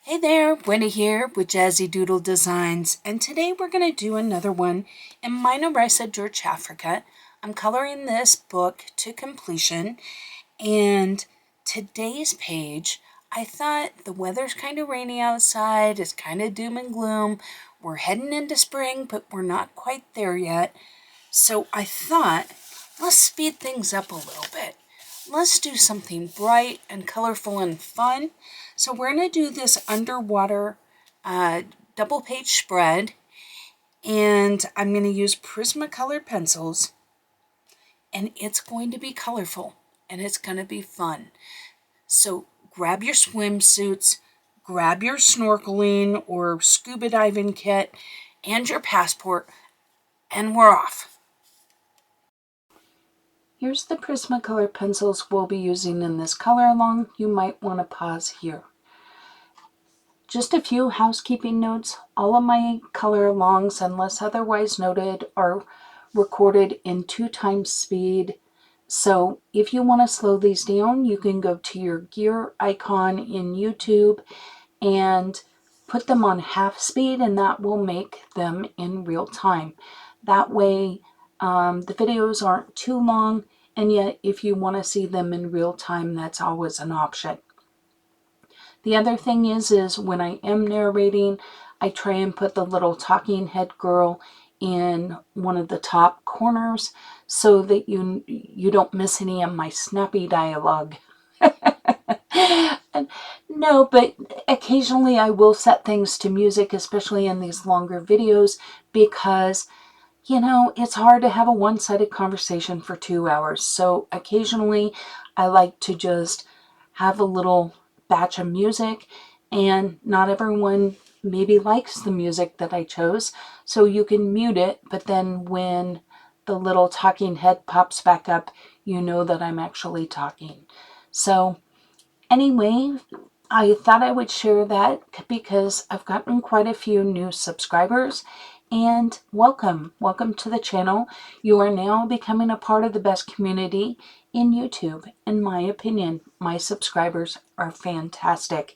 Hey there, Wendy here with Jazzydoodledesigns, and today we're going to do another one in Meine Reise, durch, Afrika. I'm coloring this book to completion, and today's page, I thought the weather's kind of rainy outside, it's kind of doom and gloom. We're heading into spring, but we're not quite there yet. So I thought, let's speed things up a little bit. Let's do something bright and colorful and fun. So we're going to do this underwater double page spread, and I'm going to use Prismacolor pencils, and it's going to be colorful and it's going to be fun. So grab your swimsuits, grab your snorkeling or scuba diving kit and your passport, and we're off. Here's the Prismacolor pencils we'll be using in this color along. You might want to pause here. Just a few housekeeping notes. All of my color alongs, unless otherwise noted, are recorded in 2x speed. So if you want to slow these down, you can go to your gear icon in YouTube and put them on half speed, and that will make them in real time. That way the videos aren't too long, and yet if you want to see them in real time, that's always an option. The other thing is when I am narrating, I try and put the little talking head girl in one of the top corners so that you don't miss any of my snappy dialogue. No, but occasionally I will set things to music, especially in these longer videos, because you know, it's hard to have a one-sided conversation for 2 hours. So occasionally I like to just have a little batch of music, and not everyone maybe likes the music that I chose. So you can mute it, but then when the little talking head pops back up, you know that I'm actually talking. So anyway, I thought I would share that because I've gotten quite a few new subscribers, and welcome to the channel. You are now becoming a part of the best community in YouTube. In my opinion, my subscribers are fantastic,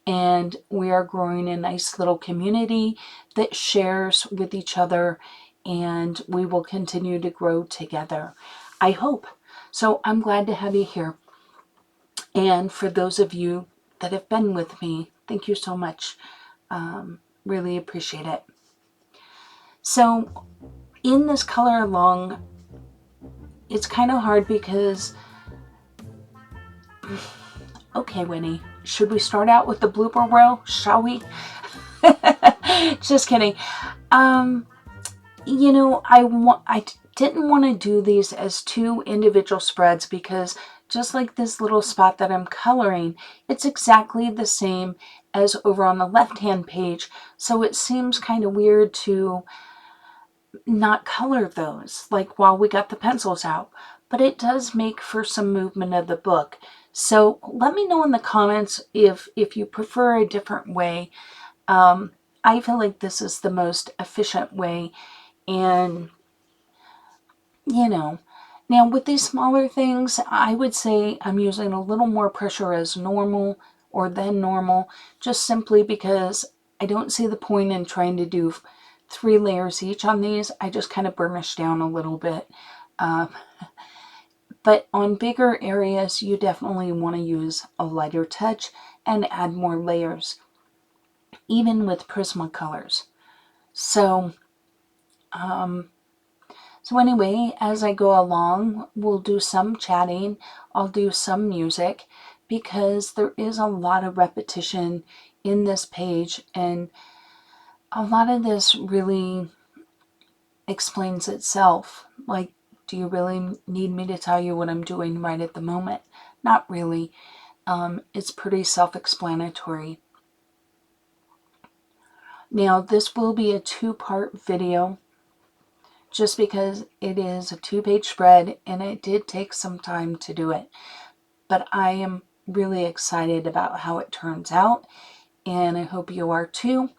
and we are growing a nice little community that shares with each other, and we will continue to grow together, I hope. So I'm glad to have you here. And for those of you that have been with me, thank you so much. Really appreciate it. So in this color along, it's kind of hard because, okay, Winnie, should we start out with the blooper reel, shall we? Just kidding. You know, I didn't want to do these as two individual spreads because just like this little spot that I'm coloring, it's exactly the same as over on the left-hand page. So it seems kind of weird to not color those, like while we got the pencils out. But it does make for some movement of the book. So let me know in the comments if you prefer a different way. I feel like this is the most efficient way. And, you know, now with these smaller things, I would say I'm using a little more pressure as normal or than normal, just simply because I don't see the point in trying to do 3 layers each on these. I just kind of burnish down a little bit. But on bigger areas, you definitely want to use a lighter touch and add more layers, even with Prismacolors. So anyway, as I go along, we'll do some chatting, I'll do some music, because there is a lot of repetition in this page, and a lot of this really explains itself. Like, do you really need me to tell you what I'm doing right at the moment? Not really. It's pretty self-explanatory. Now, this will be a 2-part video, just because it is a 2-page spread and it did take some time to do it. But I am really excited about how it turns out, and I hope you are too.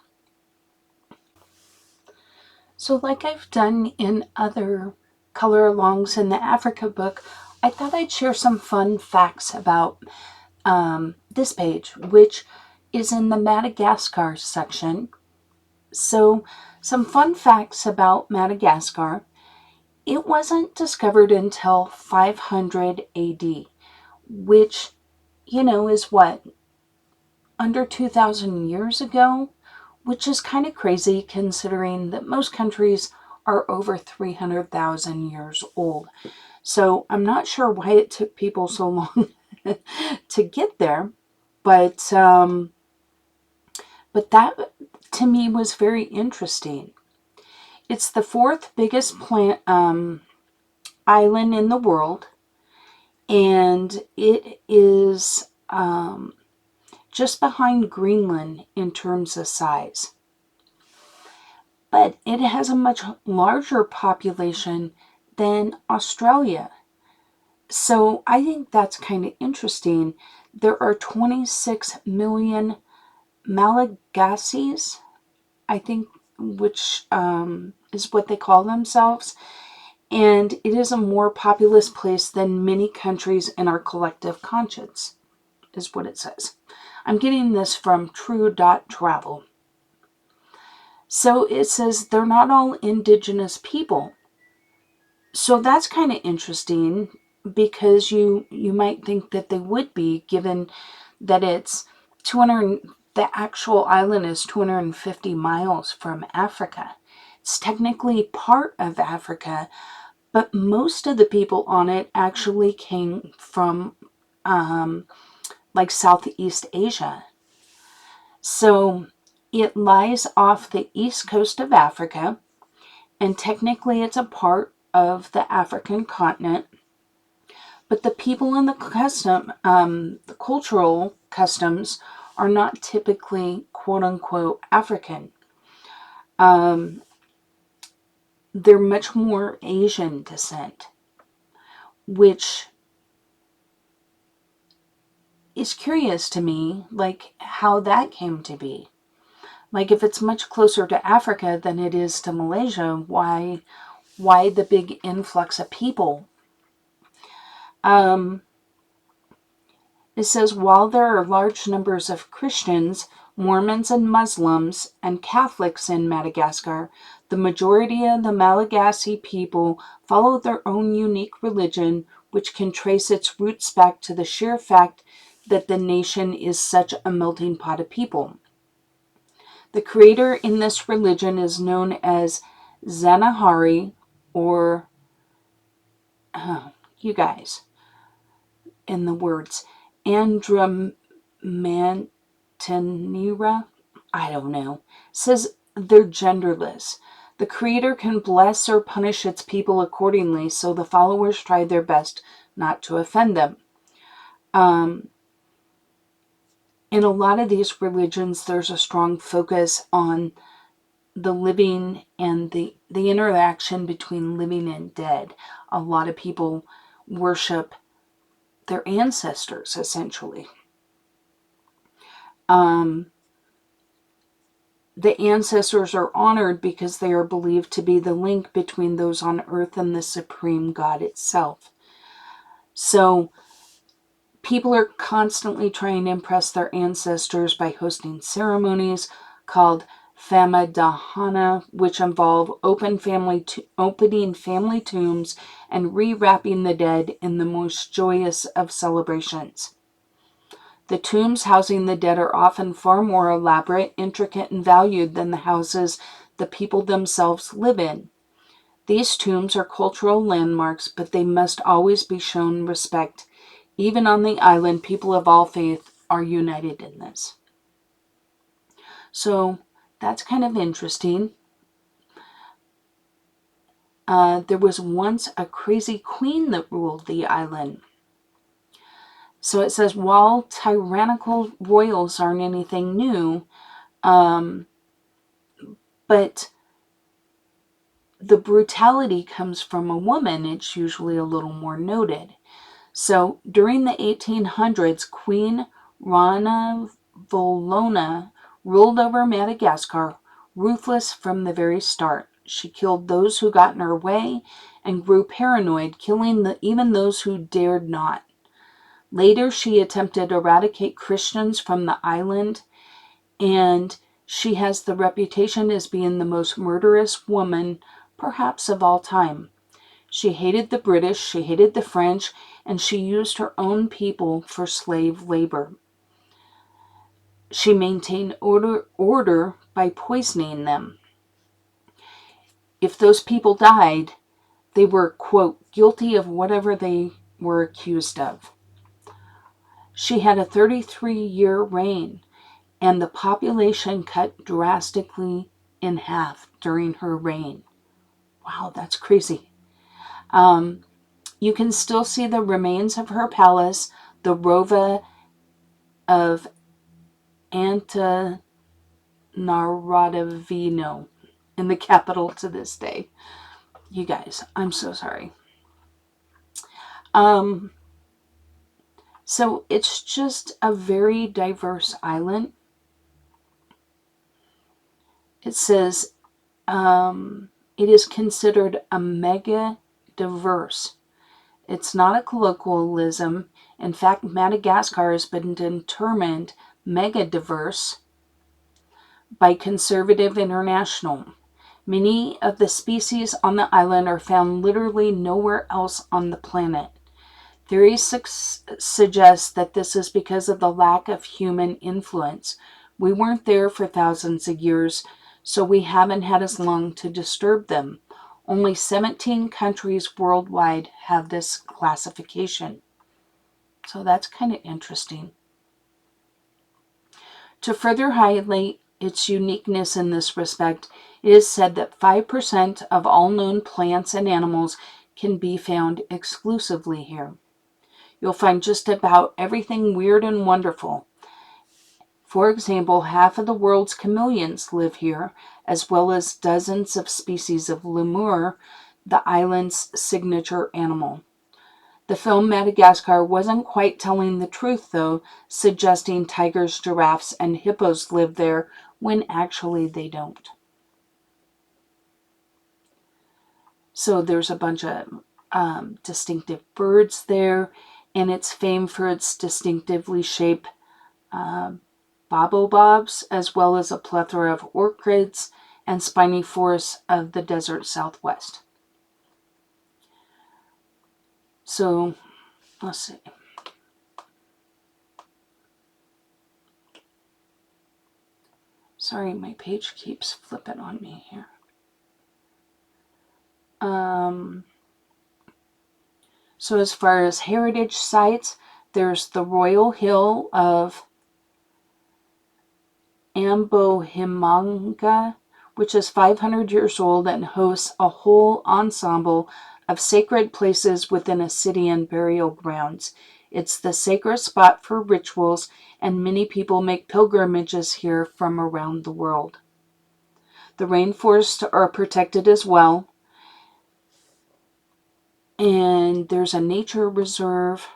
So like I've done in other color alongs in the Africa book, I thought I'd share some fun facts about this page, which is in the Madagascar section. So, some fun facts about Madagascar. It wasn't discovered until 500 AD, which, is what, under 2,000 years ago? Which is kind of crazy considering that most countries are over 300,000 years old. So I'm not sure why it took people so long to get there, but that to me was very interesting. It's the fourth biggest island in the world, and it is just behind Greenland in terms of size. But it has a much larger population than Australia. So I think that's kind of interesting. There are 26 million Malagasies, I think, which is what they call themselves. And it is a more populous place than many countries in our collective conscience, is what it says. I'm getting this from true.travel. So it says they're not all indigenous people. So that's kind of interesting because you might think that they would be, given that it's 200, the actual island is 250 miles from Africa. It's technically part of Africa, but most of the people on it actually came from like Southeast Asia. So it lies off the east coast of Africa, and technically it's a part of the African continent. But the people in the cultural customs are not typically quote unquote African. They're much more Asian descent, which is curious to me, like how that came to be. Like if it's much closer to Africa than it is to Malaysia, why the big influx of people? It says, while there are large numbers of Christians, Mormons, and Muslims, and Catholics in Madagascar, the majority of the Malagasy people follow their own unique religion, which can trace its roots back to the sheer fact that the nation is such a melting pot of people. The creator in this religion is known as Zanahari, or, you guys, in the words, Andromantanira, I don't know, says they're genderless. The creator can bless or punish its people accordingly, so the followers try their best not to offend them. In a lot of these religions, there's a strong focus on the living and the interaction between living and dead. A lot of people worship their ancestors, essentially. The ancestors are honored because they are believed to be the link between those on earth and the supreme God itself. So people are constantly trying to impress their ancestors by hosting ceremonies called Famadahana, which involve opening family tombs and rewrapping the dead in the most joyous of celebrations. The tombs housing the dead are often far more elaborate, intricate, and valued than the houses the people themselves live in. These tombs are cultural landmarks, but they must always be shown respect. Even on the island, people of all faith are united in this. So that's kind of interesting. There was once a crazy queen that ruled the island. So it says, while tyrannical royals aren't anything new, but the brutality comes from a woman, it's usually a little more noted. So during the 1800s, Queen Ranavalona ruled over Madagascar, ruthless from the very start. She killed those who got in her way and grew paranoid, killing even those who dared not. Later, she attempted to eradicate Christians from the island, and she has the reputation as being the most murderous woman, perhaps of all time. She hated the British, she hated the French, and she used her own people for slave labor. She maintained order by poisoning them. If those people died, they were, quote, guilty of whatever they were accused of. She had a 33-year reign, and the population cut drastically in half during her reign. Wow, that's crazy. You can still see the remains of her palace, the Rova of Antananarivo, in the capital to this day. You guys, I'm so sorry. So it's just a very diverse island. It says it is considered a mega diverse. It's not a colloquialism. In fact, Madagascar has been determined mega diverse by Conservative International. Many of the species on the island are found literally nowhere else on the planet. Theories suggest that this is because of the lack of human influence. We weren't there for thousands of years, so we haven't had as long to disturb them. Only 17 countries worldwide have this classification. So that's kind of interesting. To further highlight its uniqueness in this respect, it is said that 5% of all known plants and animals can be found exclusively here. You'll find just about everything weird and wonderful. For example, half of the world's chameleons live here, as well as dozens of species of lemur, the island's signature animal. The film Madagascar wasn't quite telling the truth, though, suggesting tigers, giraffes, and hippos live there when actually they don't. So there's a bunch of distinctive birds there, and it's famed for its distinctively shaped baobabs, as well as a plethora of orchids and spiny forests of the desert southwest. So, let's see. Sorry, my page keeps flipping on me here. So as far as heritage sites, there's the Royal Hill of Ambohimanga, which is 500 years old and hosts a whole ensemble of sacred places within a city and burial grounds. It's the sacred spot for rituals, and many people make pilgrimages here from around the world. The rainforests are protected as well, and there's a nature reserve.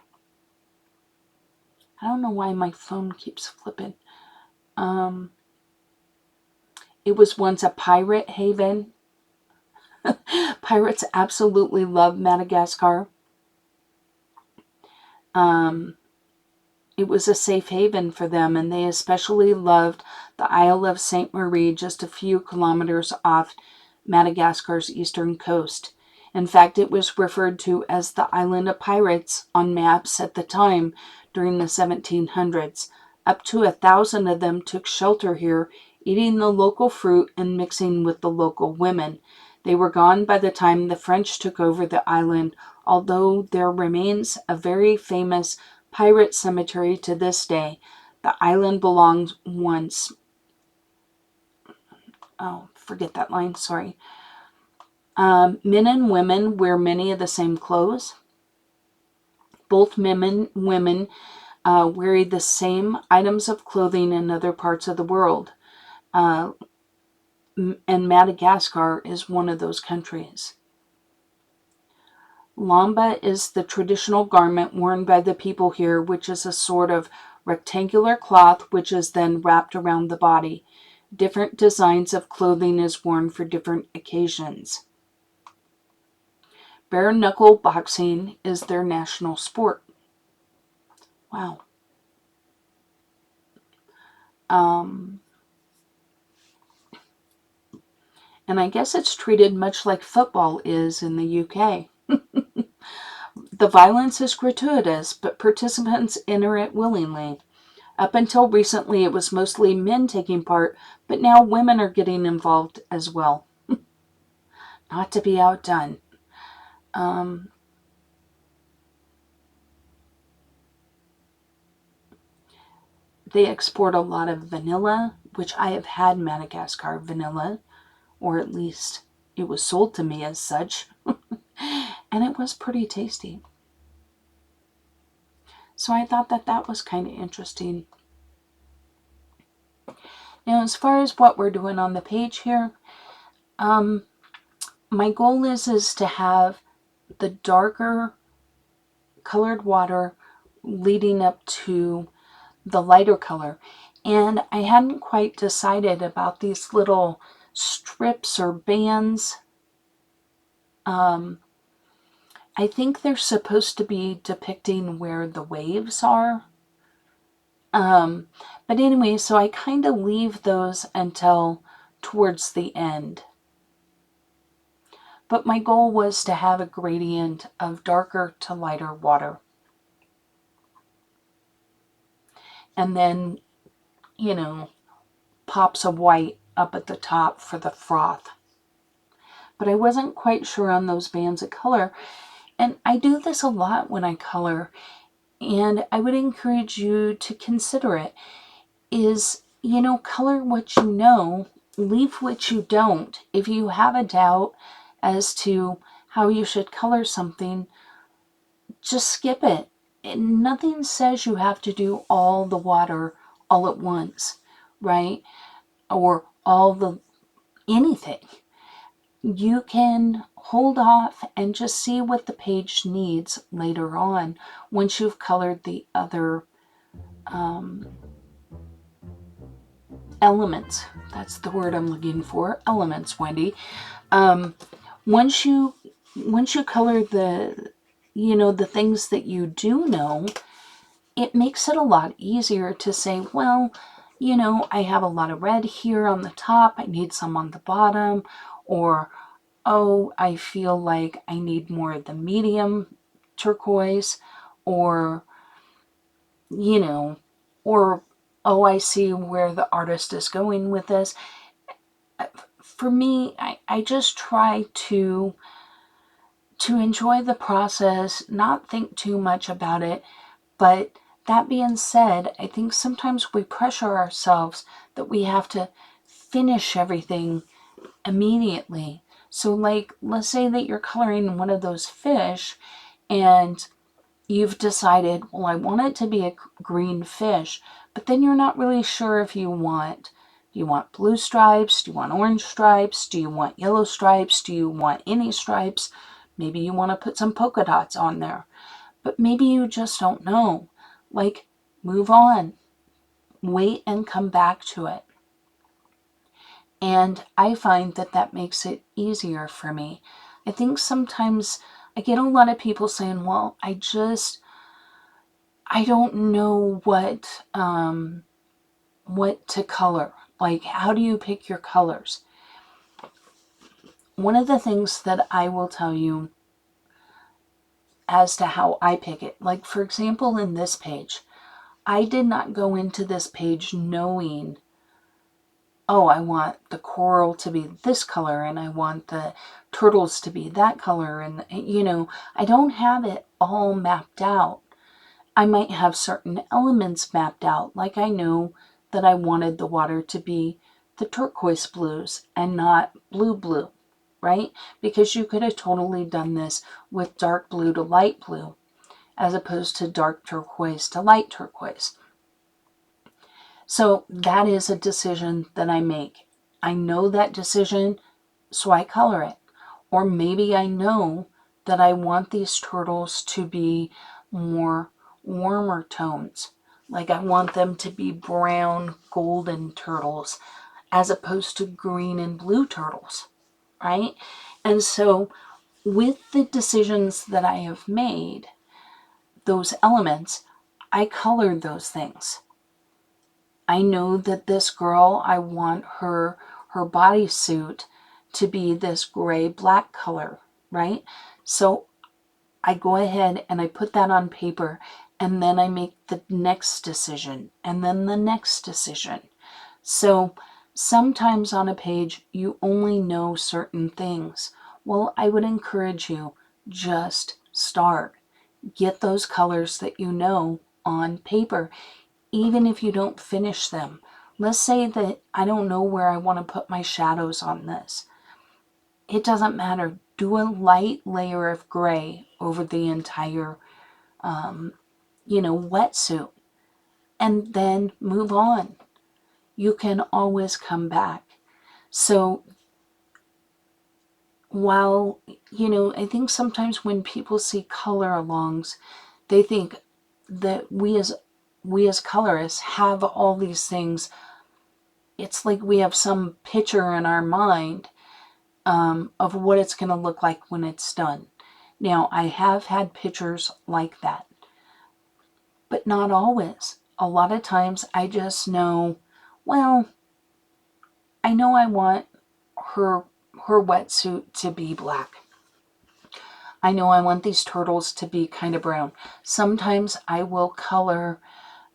I don't know why my phone keeps flipping. It was once a pirate haven. Pirates absolutely love Madagascar. It was a safe haven for them, and they especially loved the Isle of Saint Marie, just a few kilometers off Madagascar's eastern coast. In fact, it was referred to as the Island of Pirates on maps at the time during the 1700s. Up to 1,000 of them took shelter here, eating the local fruit and mixing with the local women. They were gone by the time the French took over the island, although there remains a very famous pirate cemetery to this day. The island belonged once. Oh, forget that line, sorry. Men and women wear many of the same clothes. Both men and women wear the same items of clothing in other parts of the world. And Madagascar is one of those countries. Lamba is the traditional garment worn by the people here, which is a sort of rectangular cloth which is then wrapped around the body. Different designs of clothing is worn for different occasions. Bare knuckle boxing is their national sport. Wow. And I guess it's treated much like football is in the UK. The violence is gratuitous, but participants enter it willingly. Up until recently, it was mostly men taking part, but now women are getting involved as well. Not to be outdone. They export a lot of vanilla, which I have had Madagascar vanilla, or at least it was sold to me as such, and it was pretty tasty. So I thought that that was kind of interesting. Now, as far as what we're doing on the page here, my goal is to have the darker colored water leading up to the lighter color. And I hadn't quite decided about these little strips or bands. I think they're supposed to be depicting where the waves are. But anyway, so I kind of leave those until towards the end. But my goal was to have a gradient of darker to lighter water. And then, you know, pops of white up at the top for the froth. But I wasn't quite sure on those bands of color. And I do this a lot when I color, and I would encourage you to consider it, is, you know, color what you know, leave what you don't. If you have a doubt as to how you should color something, just skip it. And nothing says you have to do all the water all at once, right? Or all the anything. You can hold off and just see what the page needs later on once you've colored the other elements. That's the word I'm looking for. Elements, Wendy. Once you color the, you know, the things that you do know, it makes it a lot easier to say, well, you know, I have a lot of red here on the top, I need some on the bottom, or, oh, I feel like I need more of the medium turquoise, or, you know, or, oh, I see where the artist is going with this. For me, I just try to enjoy the process, not think too much about it. But that being said, I think sometimes we pressure ourselves that we have to finish everything immediately. So like, let's say that you're coloring one of those fish and you've decided, well, I want it to be a green fish, but then you're not really sure if you want blue stripes? Do you want orange stripes? Do you want yellow stripes? Do you want any stripes? Maybe you want to put some polka dots on there. But maybe you just don't know. Like, move on. Wait and come back to it. And I find that that makes it easier for me. I think sometimes I get a lot of people saying, well, I don't know what to color. Like, how do you pick your colors? One of the things that I will tell you as to how I pick it, like for example in this page, I did not go into this page knowing, oh, I want the coral to be this color and I want the turtles to be that color, and you know, I don't have it all mapped out. I might have certain elements mapped out, like I know that I wanted the water to be the turquoise blues and not blue, right? Because you could have totally done this with dark blue to light blue as opposed to dark turquoise to light turquoise. So that is a decision that I make. I know that decision, so I color it. Or maybe I know that I want these turtles to be more warmer tones. Like I want them to be brown, golden turtles as opposed to green and blue turtles, right? And so with the decisions that I have made, those elements, I colored those things. I know that this girl, I want her bodysuit to be this gray-black color, right? So I go ahead and I put that on paper, and then I make the next decision, and then the next decision. So sometimes on a page, you only know certain things. Well, I would encourage you, just start. Get those colors that you know on paper, even if you don't finish them. Let's say that I don't know where I want to put my shadows on this. It doesn't matter. Do a light layer of gray over the entire, wetsuit, and then move on. You can always come back. So while, I think sometimes when people see color alongs, they think that we as colorists have all these things. It's like we have some picture in our mind of what it's going to look like when it's done. Now, I have had pictures like that, but not always. A lot of times I just know, well, I know I want her wetsuit to be black. I know I want these turtles to be kind of brown. Sometimes I will color,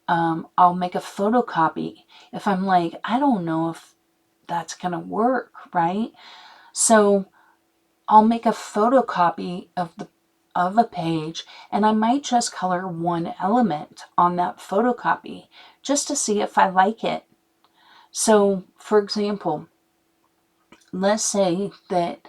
I'll make a photocopy if I'm like, I don't know if that's going to work, right? So I'll make a photocopy of a page, and I might just color one element on that photocopy just to see if I like it. So, for example, let's say that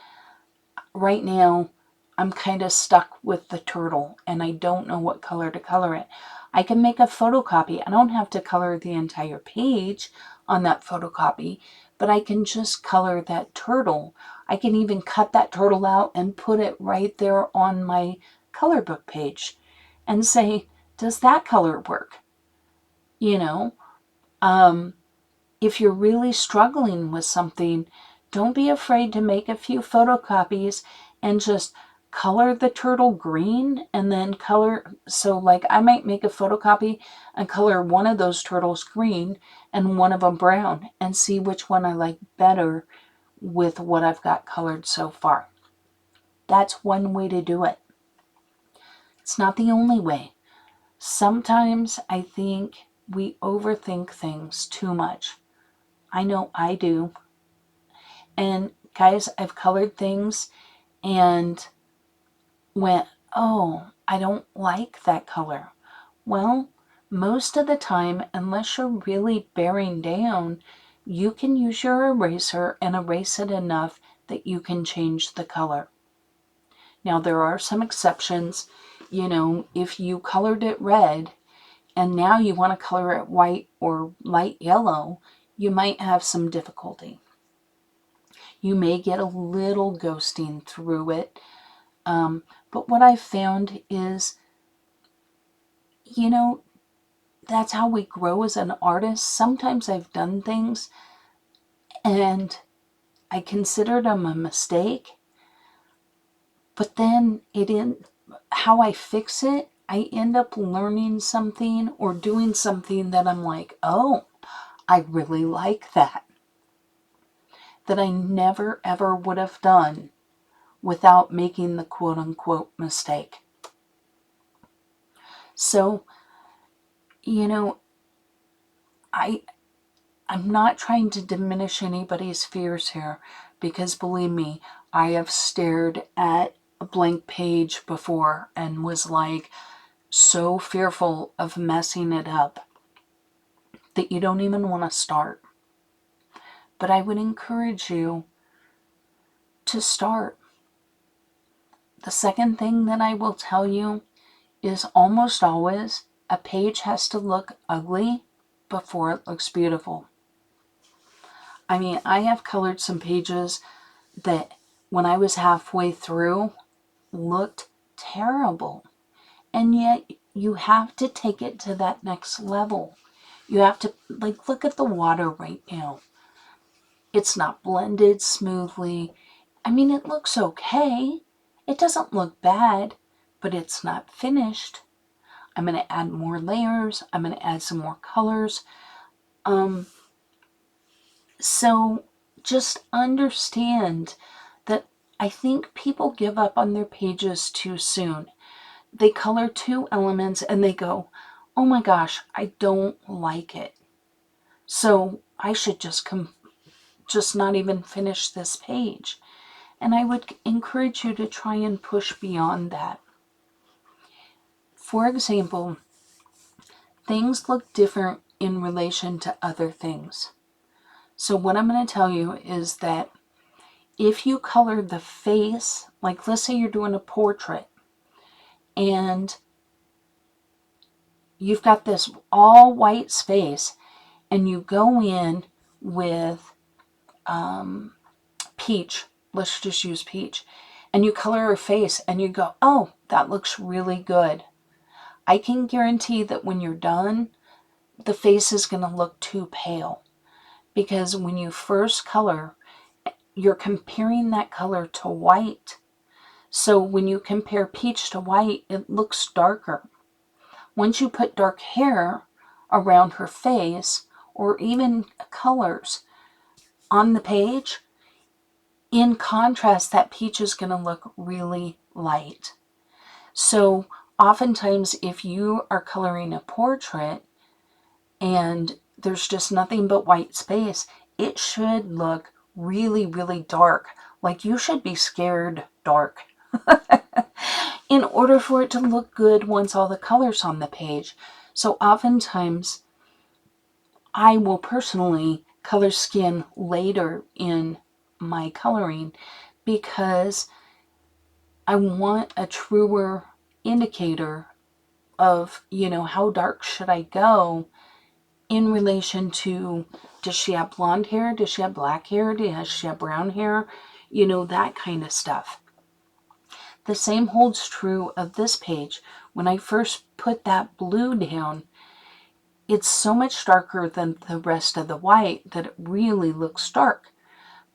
right now I'm kind of stuck with the turtle and I don't know what color to color it. I can make a photocopy. I don't have to color the entire page on that photocopy, but I can just color that turtle. I can even cut that turtle out and put it right there on my color book page and say, does that color work? You know, if you're really struggling with something, don't be afraid to make a few photocopies and just color the turtle green and then color. So like I might make a photocopy and color one of those turtles green and one of them brown and see which one I like better with what I've got colored so far. That's one way to do it. It's not the only way. Sometimes I think we overthink things too much. I know I do. And guys, I've colored things and went, oh, I don't like that color. Well, most of the time, unless you're really bearing down, you can use your eraser and erase it enough that you can change the color. Now, there are some exceptions. If you colored it red and now you want to color it white or light yellow, you might have some difficulty. You may get a little ghosting through it. But what I've found is, that's how we grow as an artist. Sometimes I've done things and I considered them a mistake, but then how I fix it, I end up learning something or doing something that I'm like, oh, I really like that I never ever would have done without making the quote-unquote mistake. So, I'm not trying to diminish anybody's fears here, because believe me, I have stared at a blank page before and was like so fearful of messing it up that you don't even want to start. But I would encourage you to start. The second thing that I will tell you is almost always a page has to look ugly before it looks beautiful. I mean, I have colored some pages that when I was halfway through looked terrible. And yet you have to take it to that next level. You have to, look at the water right now. It's not blended smoothly. I mean, it looks okay. It doesn't look bad, but it's not finished. I'm going to add more layers. I'm going to add some more colors. So just understand that I think people give up on their pages too soon. They color 2 elements and they go, oh my gosh, I don't like it. So I should just not even finish this page. And I would encourage you to try and push beyond that. For example, things look different in relation to other things. So what I'm going to tell you is that if you color the face, like let's say you're doing a portrait and you've got this all white space and you go in with peach, let's just use peach, and you color her face and you go, oh, that looks really good. I can guarantee that when you're done, the face is going to look too pale. Because when you first color, you're comparing that color to white. So when you compare peach to white, it looks darker. Once you put dark hair around her face, or even colors on the page, in contrast, that peach is going to look really light. So oftentimes, if you are coloring a portrait and there's just nothing but white space, it should look really, really dark. Like you should be scared dark in order for it to look good once all the color's on the page. So oftentimes, I will personally color skin later in my coloring because I want a truer indicator of, how dark should I go in relation to, does she have blonde hair? Does she have black hair? Does she have brown hair? That kind of stuff. The same holds true of this page. When I first put that blue down, it's so much darker than the rest of the white that it really looks dark.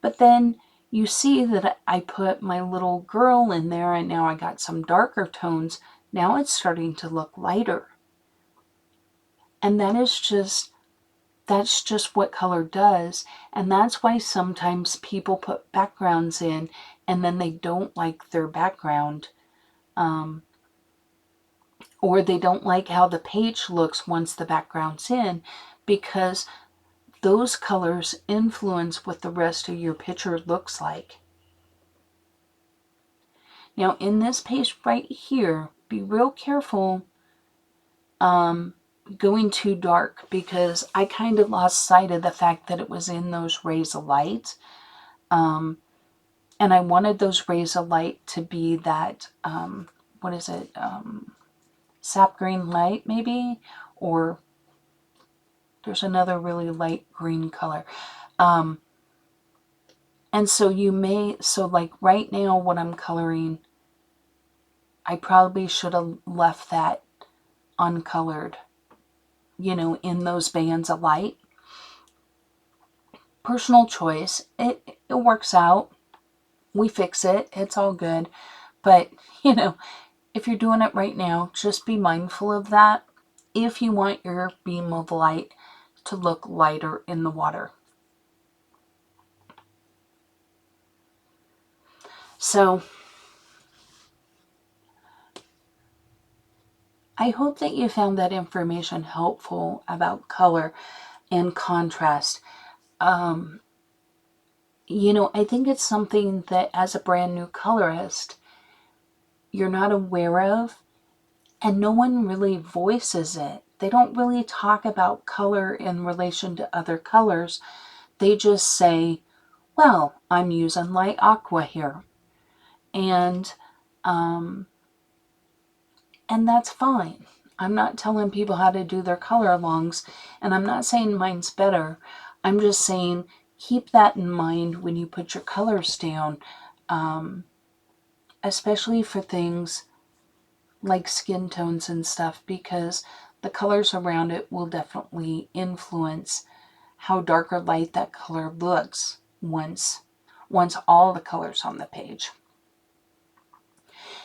But then you see that I put my little girl in there and now I got some darker tones. Now it's starting to look lighter. And that's just what color does. And that's why sometimes people put backgrounds in and then they don't like their background. Or they don't like how the page looks once the background's in, because those colors influence what the rest of your picture looks like. Now in this page right here, be real careful going too dark, because I kind of lost sight of the fact that it was in those rays of light. And I wanted those rays of light to be that, sap green light maybe, or there's another really light green color. And so like right now what I'm coloring, I probably should have left that uncolored, in those bands of light. Personal choice. It works out. We fix it. It's all good. But, if you're doing it right now, just be mindful of that if you want your beam of light to look lighter in the water. So I hope that you found that information helpful about color and contrast. I think it's something that as a brand new colorist, you're not aware of, and no one really voices it. They don't really talk about color in relation to other colors. They just say, well, I'm using light aqua here. And that's fine. I'm not telling people how to do their color alongs, and I'm not saying mine's better. I'm just saying keep that in mind when you put your colors down, especially for things like skin tones and stuff, because the colors around it will definitely influence how dark or light that color looks once all the colors on the page.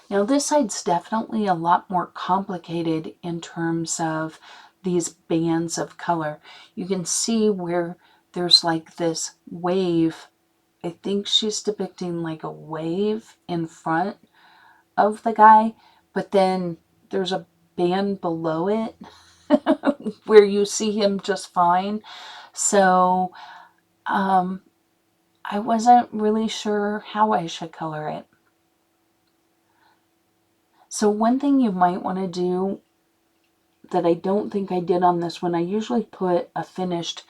Now this side's definitely a lot more complicated in terms of these bands of color. You can see where there's like this wave. I think she's depicting like a wave in front of the guy, but then there's a band below it where you see him just fine. So I wasn't really sure how I should color it. So one thing you might want to do that I don't think I did on this one, I usually put a finished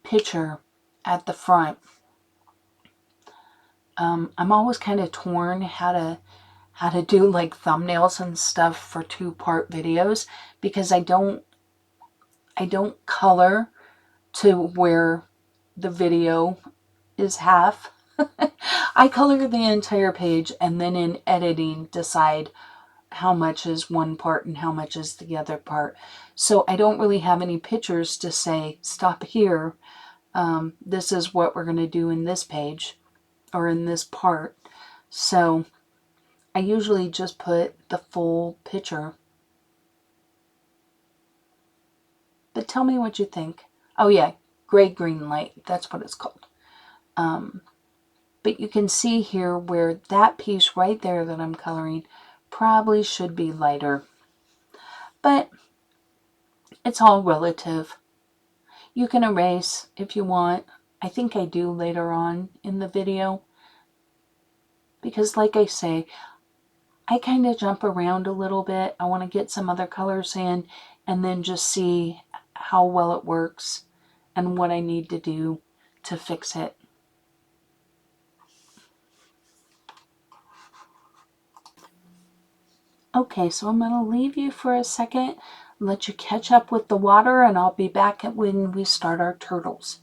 picture at the front. I'm always kind of torn how to do like thumbnails and stuff for 2-part videos, because I don't color to where the video is half. I color the entire page and then in editing decide how much is one part and how much is the other part. So I don't really have any pictures to say, stop here. This is what we're going to do in this page or in this part. So I usually just put the full picture. But tell me what you think. Oh yeah, gray green light. That's what it's called. But you can see here where that piece right there that I'm coloring probably should be lighter. But it's all relative. You can erase if you want. I think I do later on in the video. Because like I say, I kind of jump around a little bit. I want to get some other colors in and then just see how well it works and what I need to do to fix it. Okay, so I'm going to leave you for a second, let you catch up with the water, and I'll be back when we start our turtles.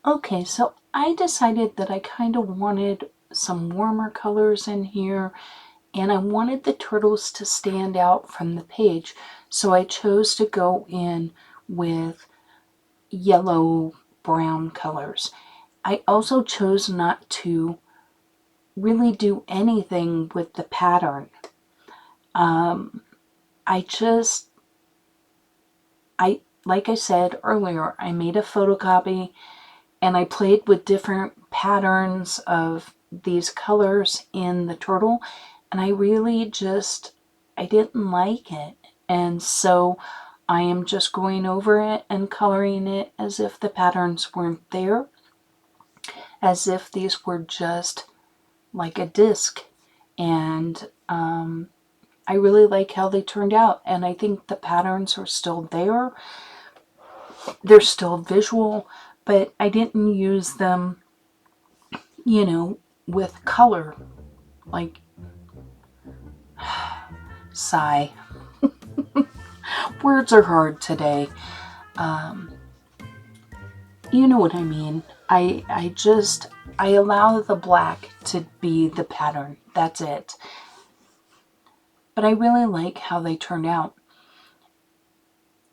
Okay, so I decided that I kind of wanted some warmer colors in here, and I wanted the turtles to stand out from the page. So I chose to go in with yellow brown colors. I also chose not to really do anything with the pattern. Like I said earlier, I made a photocopy and I played with different patterns of these colors in the turtle, and I really I didn't like it. And so I am just going over it and coloring it as if the patterns weren't there, as if these were just like a disc. And I really like how they turned out, and I think the patterns are still there. They're still visual, but I didn't use them, with color. Like, sigh. Words are hard today. You know what I mean. I allow the black to be the pattern. That's it. But I really like how they turned out.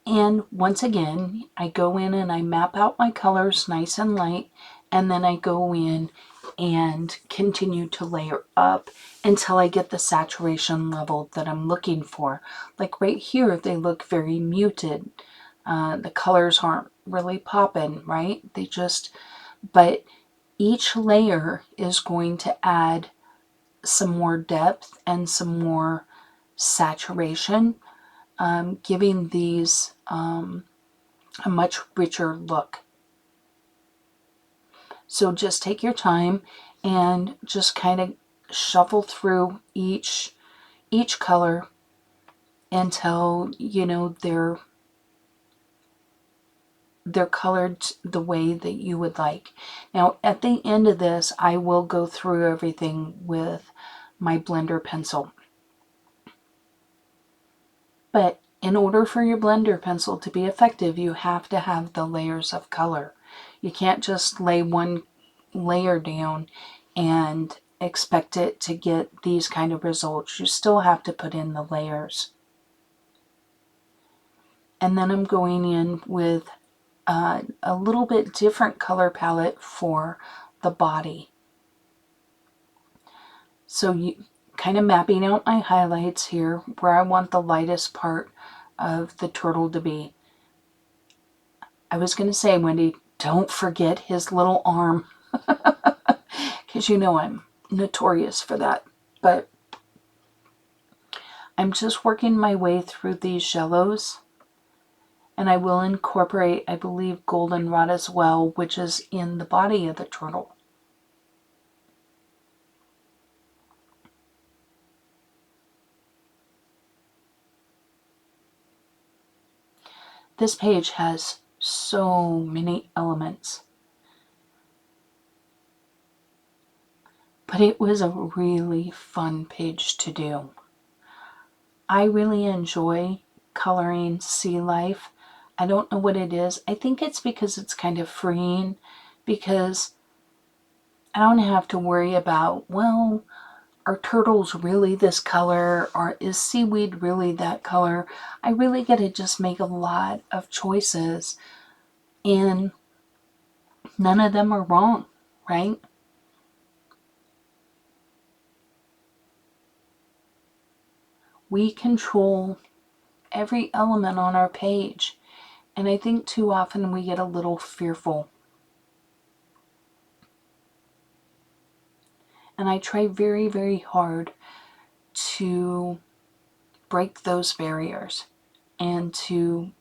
And once again, I go in and I map out my colors nice and light, and then I go in and continue to layer up until I get the saturation level that I'm looking for. Like right here, they look very muted. The colors aren't really popping, right? But each layer is going to add some more depth and some more saturation, giving these a much richer look. So just take your time and just kind of shuffle through each color until they're colored the way that you would like. Now at the end of this, I will go through everything with my blender pencil. But in order for your blender pencil to be effective, you have to have the layers of color. You can't just lay one layer down and expect it to get these kind of results. You still have to put in the layers. And then I'm going in with a little bit different color palette for the body. So you kind of mapping out my highlights here where I want the lightest part of the turtle to be. I was going to say, Wendy, don't forget his little arm, because you know I'm notorious for that. But I'm just working my way through these yellows, and I will incorporate, I believe, goldenrod as well, which is in the body of the turtle. This page has so many elements, but it was a really fun page to do. I really enjoy coloring sea life. I don't know what it is. I think it's because it's kind of freeing, because I don't have to worry about, well, are turtles really this color, or is seaweed really that color? I really get to just make a lot of choices, and none of them are wrong, right? We control every element on our page, and I think too often we get a little fearful. And I try very, very hard to break those barriers and to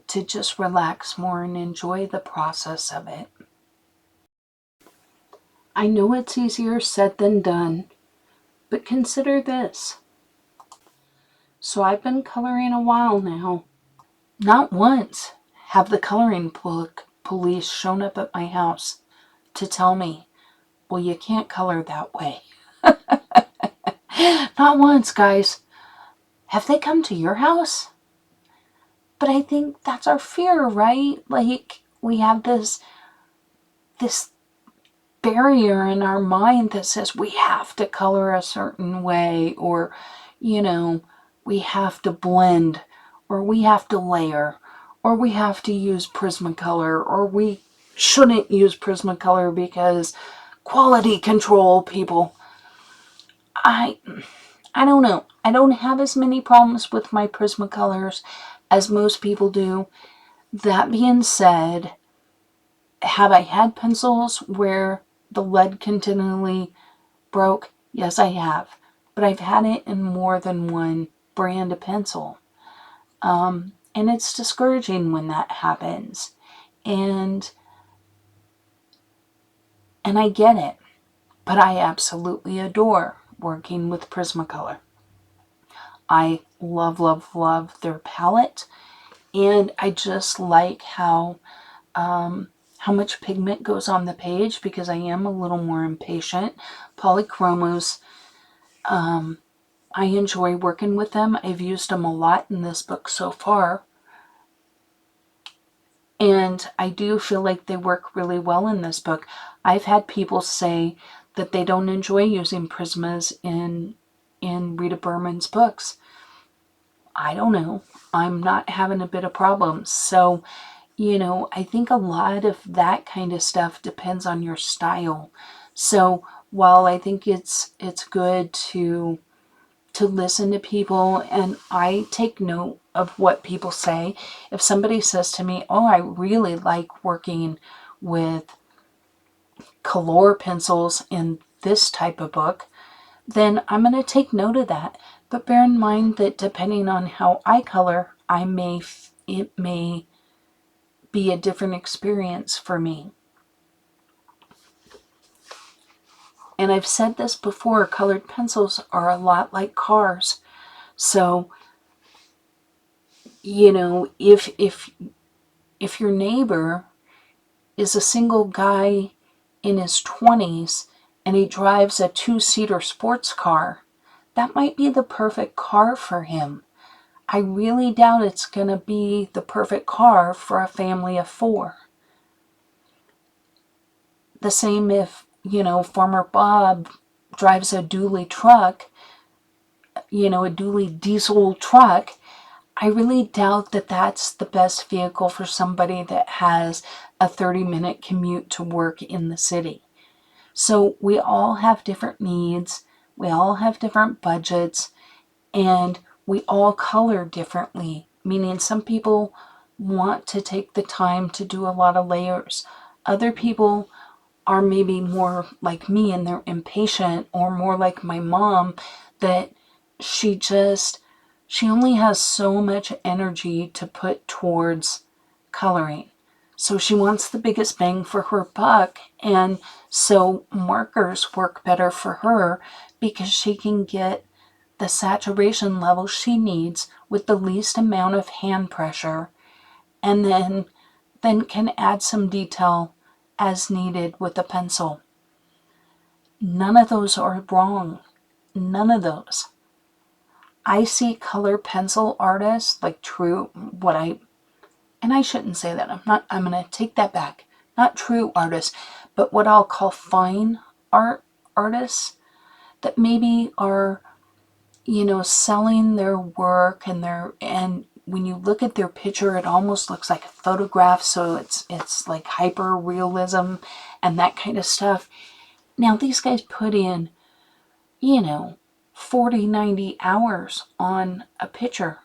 just relax more and enjoy the process of it. I know it's easier said than done, but consider this. So I've been coloring a while now. Not once have the coloring police shown up at my house to tell me, well, you can't color that way. Not once, guys. Have they come to your house? But I think that's our fear, right? Like, we have this barrier in our mind that says we have to color a certain way, or, you know, we have to blend, or we have to layer, or we have to use Prismacolor, or we shouldn't use Prismacolor because quality control, people. I don't know. I don't have as many problems with my Prismacolors as most people do. That being said, have I had pencils where the lead continually broke? Yes, I have. But I've had it in more than one brand of pencil. And it's discouraging when that happens. And I get it. But I absolutely adore working with Prismacolor. I love, love, love their palette. And I just like how much pigment goes on the page, because I am a little more impatient. Polychromos, I enjoy working with them. I've used them a lot in this book so far. And I do feel like they work really well in this book. I've had people say that they don't enjoy using Prismas in Rita Berman's books. I don't know. I'm not having a bit of problems. So, you know, I think a lot of that kind of stuff depends on your style. So while I think it's good to listen to people, and I take note of what people say. If somebody says to me, oh, I really like working with color pencils in this type of book, then I'm going to take note of that. But bear in mind that depending on how I color, it may be a different experience for me. And I've said this before, colored pencils are a lot like cars. So, you know, if your neighbor is a single guy in his 20s and he drives a 2-seater sports car, that might be the perfect car for him. I really doubt it's going to be the perfect car for a family of 4. The same if, you know, Farmer Bob drives a dually truck, you know, a dually diesel truck. I really doubt that that's the best vehicle for somebody that has a 30-minute commute to work in the city. So we all have different needs, we all have different budgets, and we all color differently, meaning some people want to take the time to do a lot of layers. Other people are maybe more like me and they're impatient, or more like my mom, that she only has so much energy to put towards coloring. So she wants the biggest bang for her buck, and so markers work better for her because she can get the saturation level she needs with the least amount of hand pressure, and then can add some detail as needed with a pencil. None of those are wrong. None of those. I see color pencil artists, like and I shouldn't say that. I'm going to take that back. Not true artists, but what I'll call fine art artists that maybe are, you know, selling their work, and when you look at their picture, it almost looks like a photograph, so it's like hyper realism and that kind of stuff. Now these guys put in, you know, 40, 90 hours on a picture.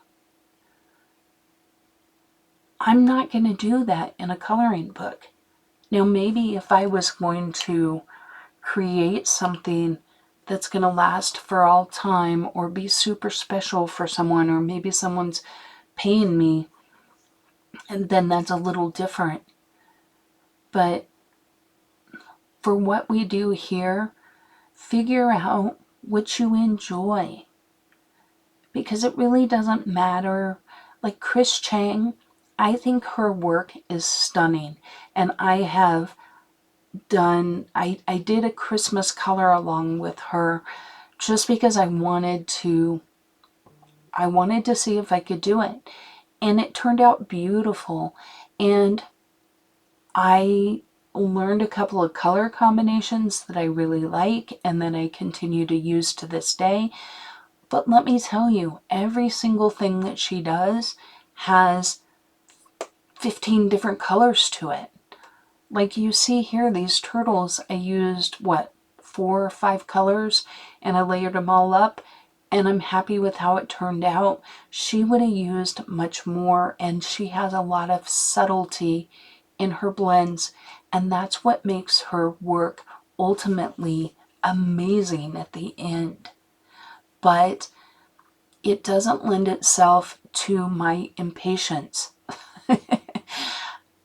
I'm not going to do that in a coloring book. Now maybe if I was going to create something that's going to last for all time, or be super special for someone, or maybe someone's paying me, and then that's a little different. But for what we do here, figure out what you enjoy, because it really doesn't matter. Like Chris Chang, I think her work is stunning, and I did a Christmas color along with her just because I wanted to see if I could do it. And it turned out beautiful. And I learned a couple of color combinations that I really like and that I continue to use to this day. But let me tell you, every single thing that she does has 15 different colors to it. Like you see here, these turtles, I used, what, 4 or 5 colors, and I layered them all up, and I'm happy with how it turned out. She would have used much more, and she has a lot of subtlety in her blends, and that's what makes her work ultimately amazing at the end. But it doesn't lend itself to my impatience.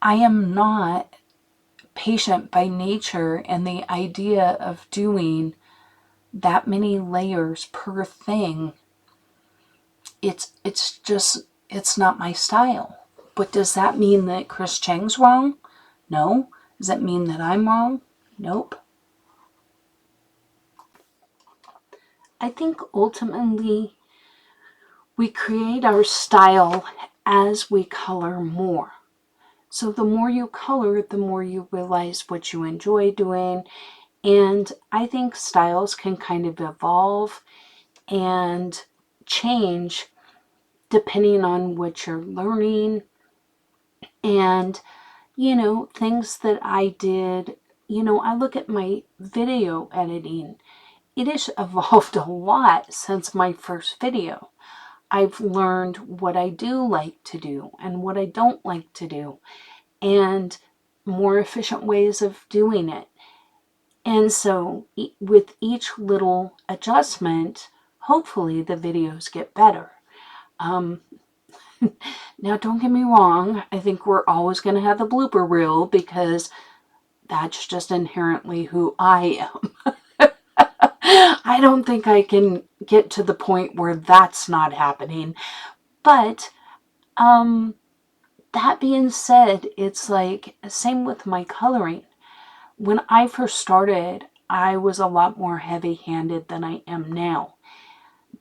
I am not patient by nature, and the idea of doing that many layers per thing, it's not my style. But does that mean that Chris Cheng's wrong? No. Does that mean that I'm wrong? Nope. I think ultimately we create our style as we color more. So the more you color, the more you realize what you enjoy doing. And I think styles can kind of evolve and change depending on what you're learning. And, things that I did, I look at my video editing. It has evolved a lot since my first video. I've learned what I do like to do and what I don't like to do, and more efficient ways of doing it. And so with each little adjustment, hopefully the videos get better. Now, don't get me wrong, I think we're always going to have the blooper reel because that's just inherently who I am. I don't think I can get to the point where that's not happening. But that being said, it's like same with my coloring. When I first started, I was a lot more heavy-handed than I am now.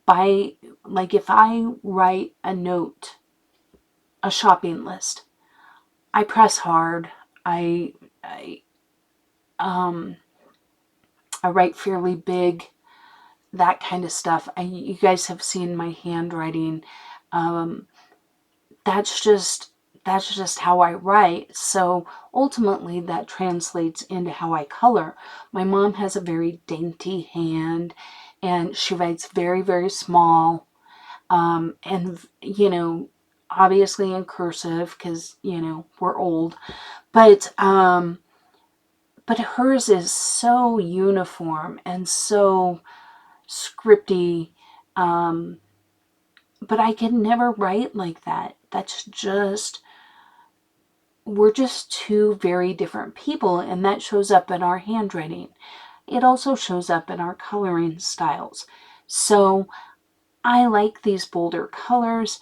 Like if I write a note, a shopping list, I press hard. I I write fairly big, that kind of stuff. You guys have seen my handwriting. Um, that's just how I write. So ultimately that translates into how I color. My mom has a very dainty hand and she writes very, very small. And, obviously in cursive because, we're old. But hers is so uniform and so scripty. But I can never write like that. We're just two very different people, and that shows up in our handwriting. It also shows up in our coloring styles. So I like these bolder colors,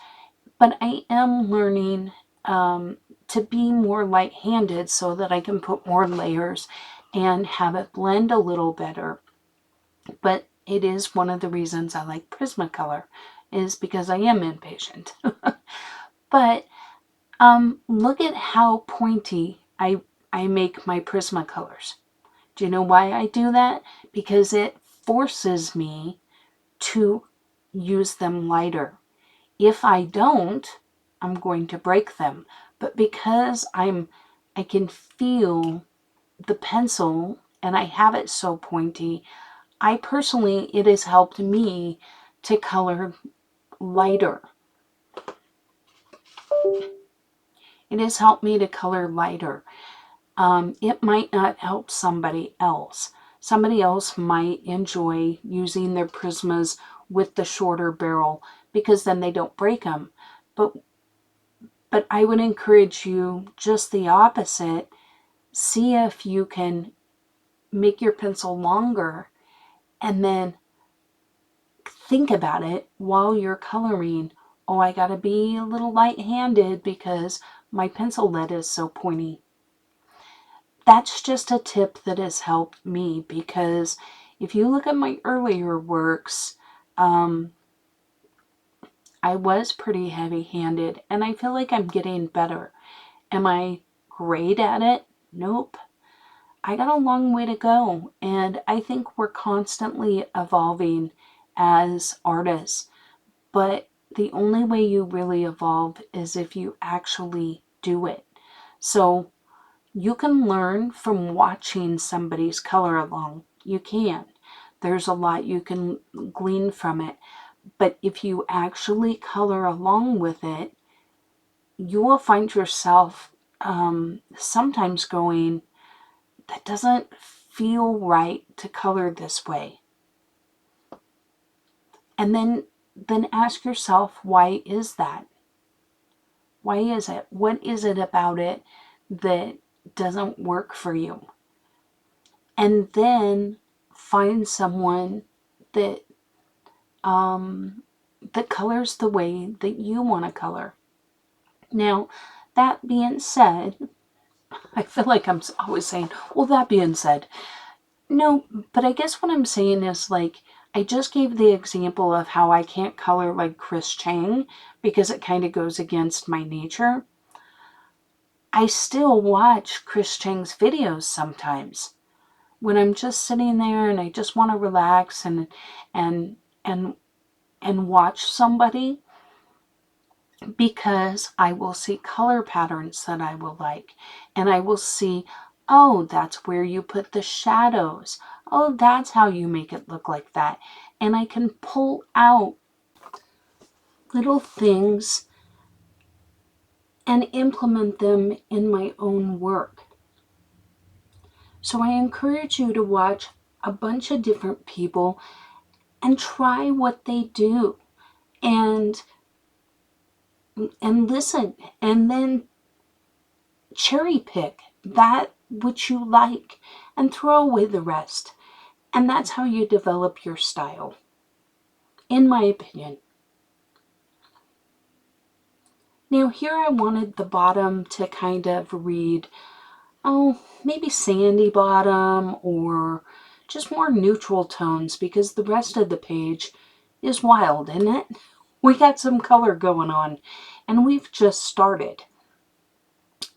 but I am learning to be more light-handed so that I can put more layers and have it blend a little better. But it is one of the reasons I like Prismacolor, is because I am impatient. But look at how pointy I make my Prismacolors. Do you know why I do that? Because it forces me to use them lighter. If I don't, I'm going to break them. But because I can feel the pencil and I have it so pointy, it has helped me to color lighter. It has helped me to color lighter. It might not help somebody else. Somebody else might enjoy using their Prismas with the shorter barrel because then they don't break them. But I would encourage you just the opposite. See if you can make your pencil longer and then think about it while you're coloring. Oh, I gotta be a little light-handed because my pencil lead is so pointy. That's just a tip that has helped me, because if you look at my earlier works, I was pretty heavy-handed and I feel like I'm getting better. Am I great at it? Nope. I got a long way to go, and I think we're constantly evolving as artists, but the only way you really evolve is if you actually do it. So you can learn from watching somebody's color along. You can. There's a lot you can glean from it. But if you actually color along with it, you will find yourself sometimes going, that doesn't feel right to color this way. And then ask yourself, why is that? Why is it? What is it about it that doesn't work for you? And then find someone that that colors the way that you want to color. Now, that being said, I feel like I'm always saying, well, that being said, no, but I guess what I'm saying is, like, I just gave the example of how I can't color like Chris Chang because it kind of goes against my nature. I still watch Chris Chang's videos sometimes when I'm just sitting there and I just want to relax and and and watch somebody, because I will see color patterns that I will like, and I will see, oh, that's where you put the shadows. Oh, that's how you make it look like that. And I can pull out little things and implement them in my own work. So I encourage you to watch a bunch of different people and try what they do, and listen, and then cherry pick that which you like and throw away the rest. And that's how you develop your style, in my opinion. Now here I wanted the bottom to kind of read, oh, maybe sandy bottom or just more neutral tones, because the rest of the page is wild, isn't it? We got some color going on and we've just started.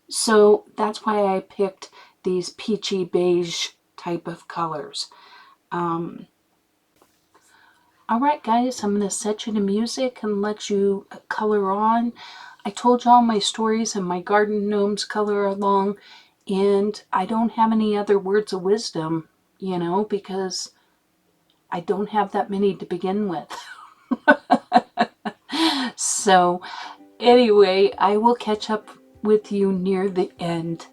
So that's why I picked these peachy beige type of colors. All right, guys, I'm going to set you to music and let you color on. I told you all my stories and my garden gnomes color along, and I don't have any other words of wisdom, because I don't have that many to begin with. So anyway, I will catch up with you near the end.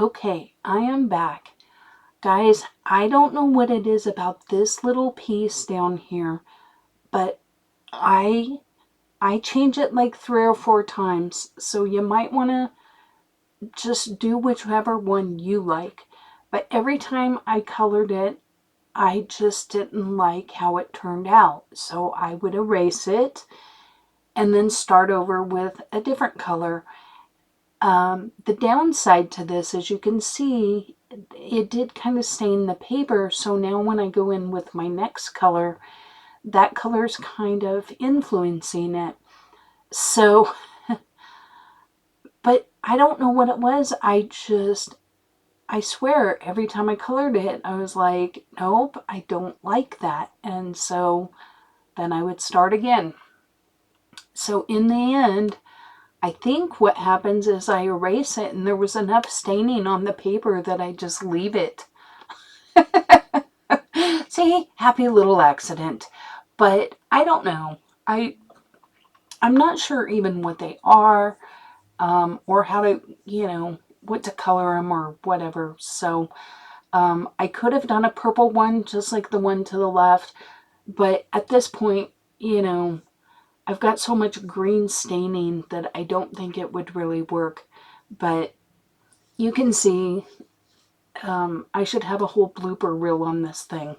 Okay, I am back. Guys, I don't know what it is about this little piece down here, but I change it like 3 or 4 times, so you might want to just do whichever one you like. But every time I colored it, I just didn't like how it turned out. So I would erase it and then start over with a different color. The downside to this, as you can see, it did kind of stain the paper. So now when I go in with my next color, that color's kind of influencing it. So, but I don't know what it was. I swear, every time I colored it, I was like, nope, I don't like that. And so then I would start again. So in the end, I think what happens is I erase it and there was enough staining on the paper that I just leave it. See, happy little accident. But I don't know. I'm not sure even what they are, or how to, what to color them or whatever. So I could have done a purple one just like the one to the left, but at this point, I've got so much green staining that I don't think it would really work. But you can see I should have a whole blooper reel on this thing.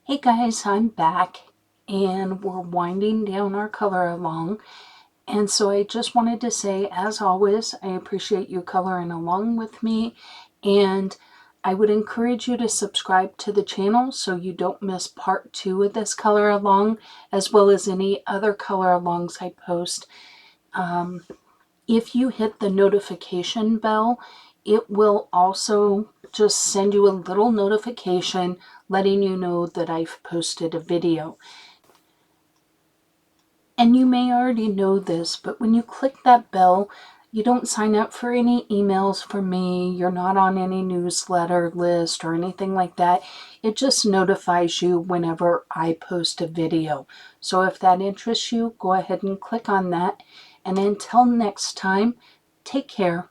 Hey guys, I'm back and we're winding down our color along. And so I just wanted to say, as always, I appreciate you coloring along with me, and I would encourage you to subscribe to the channel so you don't miss part 2 of this color along, as well as any other color alongs I post. If you hit the notification bell, it will also just send you a little notification letting you know that I've posted a video. And you may already know this, but when you click that bell, you don't sign up for any emails from me. You're not on any newsletter list or anything like that. It just notifies you whenever I post a video. So if that interests you, go ahead and click on that. And until next time, take care.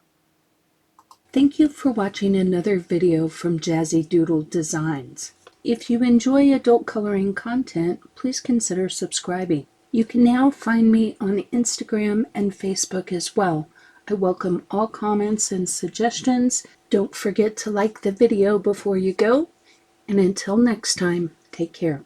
Thank you for watching another video from Jazzydoodledesigns. If you enjoy adult coloring content, please consider subscribing. You can now find me on Instagram and Facebook as well. I welcome all comments and suggestions. Don't forget to like the video before you go. And until next time, take care.